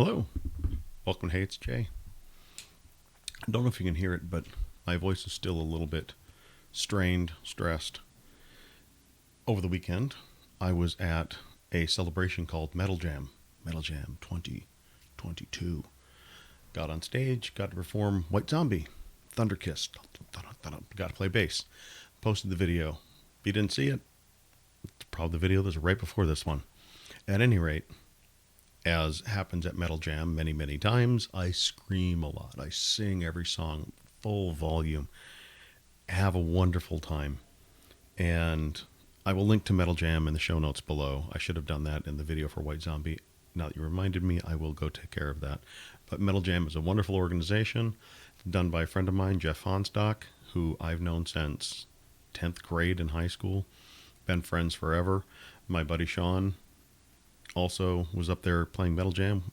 Hello. Welcome to Hey, it's Jay. I don't know if you can hear it, but my voice is still a little bit strained, stressed. Over the weekend, I was at a celebration called Metal Jam 2022. Got on stage, got to perform White Zombie, Thunder Kiss, got to play bass. Posted the video. If you didn't see it, it's probably the video that's right before this one. At any rate, as happens at Metal Jam many, many times, I scream a lot. I sing every song full volume. Have a wonderful time. And I will link to Metal Jam in the show notes below. I should have done that in the video for White Zombie. Now that you reminded me, I will go take care of that. But Metal Jam is a wonderful organization done by a friend of mine, Jeff Fonstock, who I've known since 10th grade in high school. Been friends forever. My buddy Sean also was up there playing Metal Jam.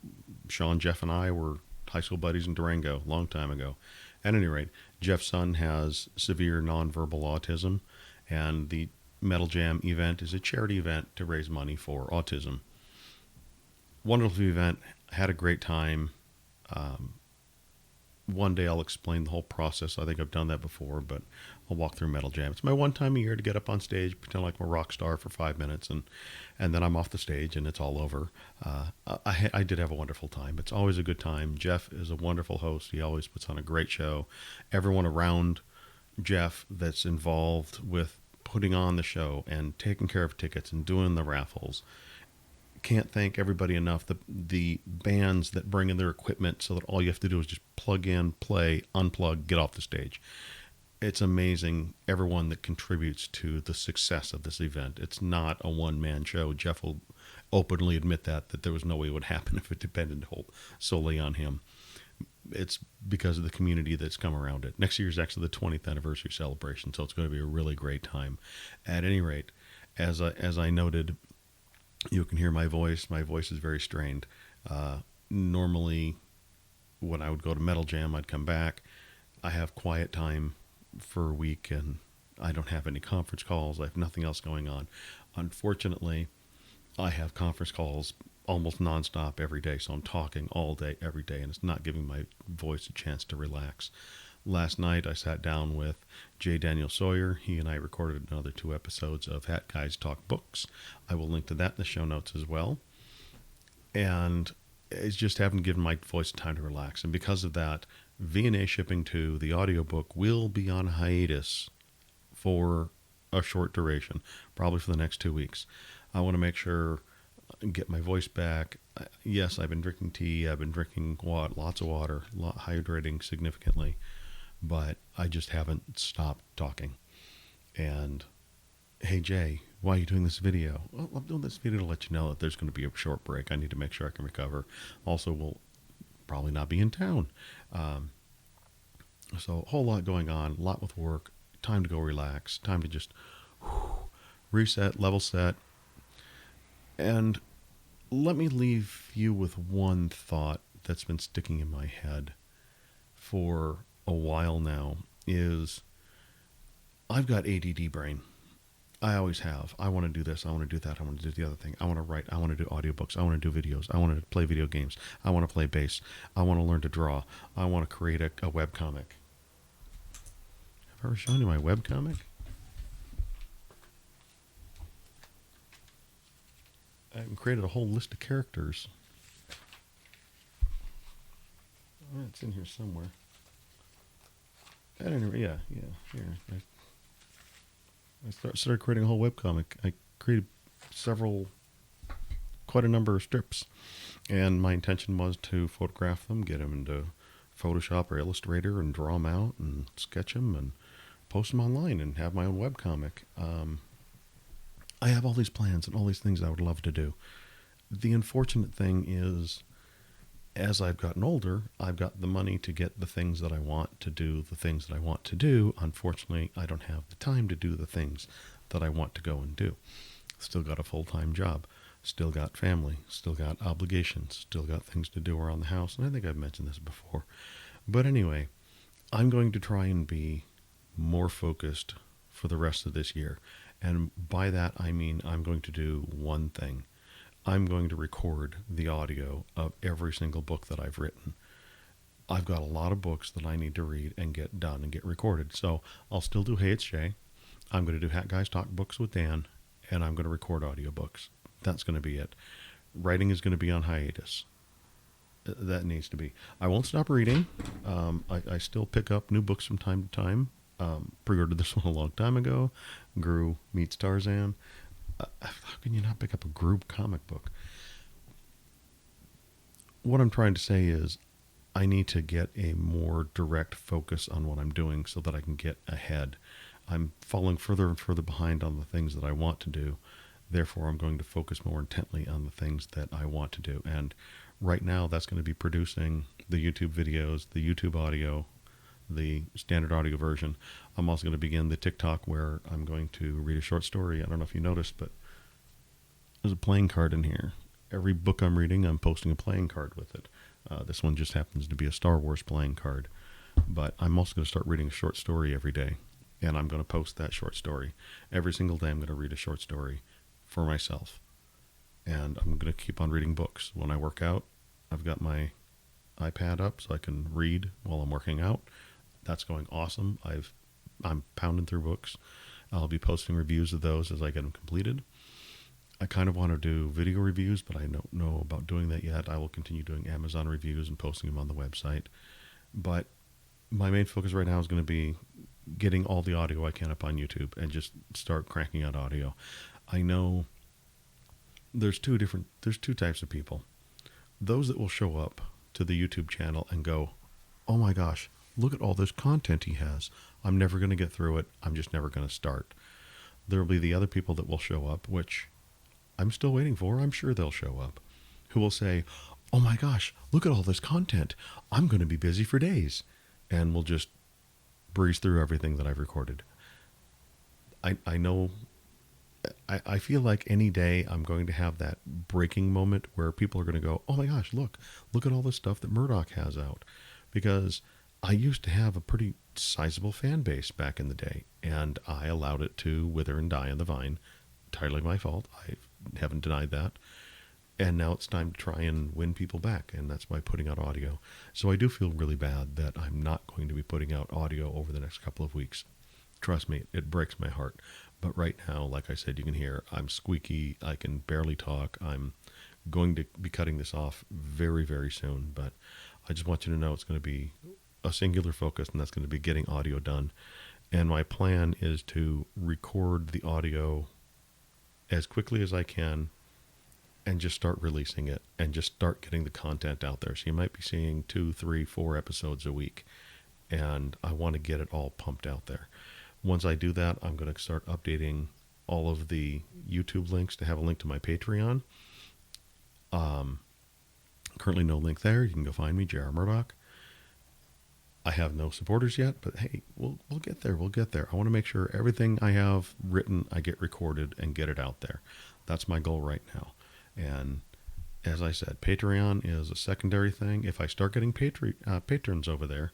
Sean, Jeff, and I were high school buddies in Durango a long time ago. At any rate, Jeff's son has severe nonverbal autism, and the Metal Jam event is a charity event to raise money for autism. Wonderful event. Had a great time. One day I'll explain the whole process. I think I've done that before, but I'll walk through Metal Jam. It's my one time a year to get up on stage, pretend like I'm a rock star for 5 minutes, and then I'm off the stage and it's all over. I did have a wonderful time. It's always a good time. Jeff is a wonderful host. He always puts on a great show. Everyone around Jeff that's involved with putting on the show and taking care of tickets and doing the raffles, can't thank everybody enough. The bands that bring in their equipment so that all you have to do is just plug in, play, unplug, get off the stage. It's amazing, everyone that contributes to the success of this event. It's not a one-man show. Jeff will openly admit that there was no way it would happen if it depended solely on him. It's because of the community that's come around it. Next year is actually the 20th anniversary celebration, so it's going to be a really great time. At any rate, as I noted, you can hear my voice. My voice is very strained. Normally, when I would go to Metal Jam, I'd come back. I have quiet time for a week, and I don't have any conference calls. I have nothing else going on. Unfortunately, I have conference calls almost nonstop every day, so I'm talking all day, every day, and it's not giving my voice a chance to relax. Last night, I sat down with J. Daniel Sawyer. He and I recorded another 2 episodes of Hat Guys Talk Books. I will link to that in the show notes as well. And it's just haven't given my voice time to relax. And because of that, V&A Shipping 2, the audiobook, will be on hiatus for a short duration, probably for the next 2 weeks. I want to make sure I get my voice back. Yes, I've been drinking tea. I've been drinking lots of water, hydrating significantly. But I just haven't stopped talking. And, hey, Jay, why are you doing this video? Well, I'm doing this video to let you know that there's going to be a short break. I need to make sure I can recover. Also, we'll probably not be in town. So a whole lot going on, a lot with work, time to go relax, time to just reset, level set. And let me leave you with one thought that's been sticking in my head for a while now, is I've got ADD brain. I always have. I want to do this. I want to do that. I want to do the other thing. I want to write. I want to do audiobooks. I want to do videos. I want to play video games. I want to play bass. I want to learn to draw. I want to create a webcomic. Have I ever shown you my webcomic? I created a whole list of characters. Oh, it's in here somewhere. Yeah. Here. I started creating a whole webcomic. I created quite a number of strips. And my intention was to photograph them, get them into Photoshop or Illustrator and draw them out and sketch them and post them online and have my own webcomic. I have all these plans and all these things I would love to do. The unfortunate thing is, as I've gotten older, I've got the money to get the things that I want to do, the things that I want to do. Unfortunately, I don't have the time to do the things that I want to go and do. Still got a full-time job, still got family, still got obligations, still got things to do around the house. And I think I've mentioned this before. But anyway, I'm going to try and be more focused for the rest of this year. And by that, I mean I'm going to do one thing. I'm going to record the audio of every single book that I've written. I've got a lot of books that I need to read and get done and get recorded. So I'll still do Hey It's Jay. I'm going to do Hat Guys Talk Books with Dan, and I'm going to record audiobooks. That's going to be it. Writing is going to be on hiatus. That needs to be. I won't stop reading. I still pick up new books from time to time. Pre-ordered this one a long time ago. Gru meets Tarzan. How can you not pick up a Gru comic book? What I'm trying to say is I need to get a more direct focus on what I'm doing so that I can get ahead. I'm falling further and further behind on the things that I want to do. Therefore, I'm going to focus more intently on the things that I want to do. And right now, that's going to be producing the YouTube videos, the YouTube audio, the standard audio version. I'm also going to begin the TikTok where I'm going to read a short story. I don't know if you noticed, but there's a playing card in here. Every book I'm reading, I'm posting a playing card with it. This one just happens to be a Star Wars playing card. But I'm also going to start reading a short story every day. And I'm going to post that short story. Every single day I'm going to read a short story for myself. And I'm going to keep on reading books. When I work out, I've got my iPad up so I can read while I'm working out. That's going awesome. I'm pounding through books. I'll be posting reviews of those as I get them completed. I kind of want to do video reviews, but I don't know about doing that yet. I will continue doing Amazon reviews and posting them on the website. But my main focus right now is going to be getting all the audio I can up on YouTube and just start cranking out audio. I know there's two types of people. Those that will show up to the YouTube channel and go, oh my gosh, look at all this content he has. I'm never going to get through it. I'm just never going to start. There will be the other people that will show up, which I'm still waiting for. I'm sure they'll show up, who will say, oh my gosh, look at all this content. I'm going to be busy for days. And we'll just breeze through everything that I've recorded. I know, I feel like any day I'm going to have that breaking moment where people are going to go, oh my gosh, look at all this stuff that Murdoch has out. Because I used to have a pretty sizable fan base back in the day, and I allowed it to wither and die on the vine. Entirely my fault. I haven't denied that. And now it's time to try and win people back, and that's by putting out audio. So I do feel really bad that I'm not going to be putting out audio over the next couple of weeks. Trust me, it breaks my heart. But right now, like I said, you can hear I'm squeaky. I can barely talk. I'm going to be cutting this off very, very soon. But I just want you to know it's going to be a singular focus, and that's going to be getting audio done. And my plan is to record the audio as quickly as I can and just start releasing it and just start getting the content out there. So you might be seeing 2, 3, 4 episodes a week. And I want to get it all pumped out there. Once I do that, I'm going to start updating all of the YouTube links to have a link to my Patreon. Currently no link there. You can go find me, J.R. Murdoch. I have no supporters yet, but hey, we'll get there. We'll get there. I want to make sure everything I have written, I get recorded and get it out there. That's my goal right now. And as I said, Patreon is a secondary thing. If I start getting patrons over there,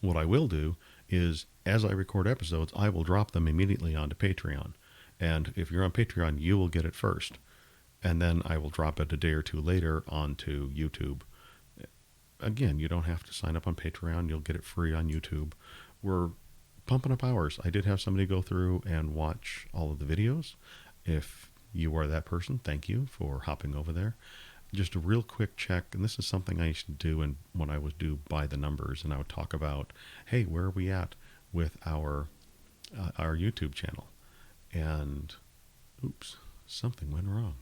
what I will do is, as I record episodes, I will drop them immediately onto Patreon. And if you're on Patreon, you will get it first. And then I will drop it a day or two later onto YouTube. Again, you don't have to sign up on Patreon. You'll get it free on YouTube. We're pumping up hours. I did have somebody go through and watch all of the videos. If you are that person, thank you for hopping over there. Just a real quick check, and this is something I used to do when I was due by the numbers, and I would talk about, hey, where are we at with our YouTube channel? And, oops, something went wrong.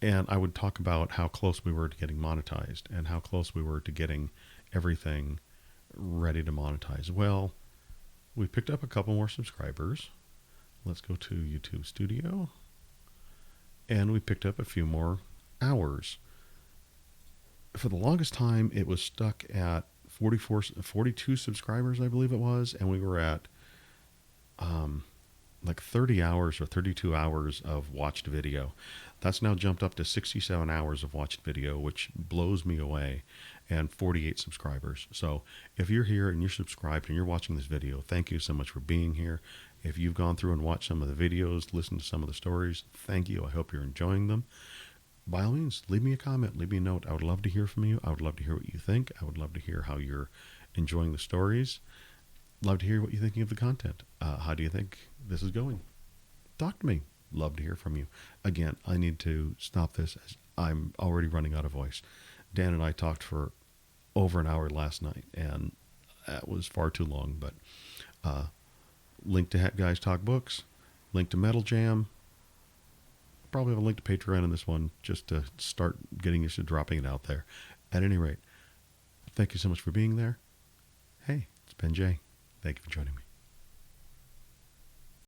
And I would talk about how close we were to getting monetized and how close we were to getting everything ready to monetize. Well, we picked up a couple more subscribers. Let's go to YouTube Studio. And we picked up a few more hours. For the longest time, it was stuck at 42 subscribers, I believe it was. And we were at like 30 hours or 32 hours of watched video. That's now jumped up to 67 hours of watched video, which blows me away, and 48 subscribers. So if you're here and you're subscribed and you're watching this video, thank you so much for being here. If you've gone through and watched some of the videos, listened to some of the stories, thank you. I hope you're enjoying them. By all means, leave me a comment, leave me a note. I would love to hear from you. I would love to hear what you think. I would love to hear how you're enjoying the stories. Love to hear what you're thinking of the content. How do you think this is going? Talk to me. Love to hear from you. Again, I need to stop this as I'm already running out of voice. Dan and I talked for over an hour last night, and that was far too long. But link to Hat Guys Talk Books, link to Metal Jam. Probably have a link to Patreon in this one just to start getting used to dropping it out there. At any rate, thank you so much for being there. Hey, it's Ben Jay. Thank you for joining me.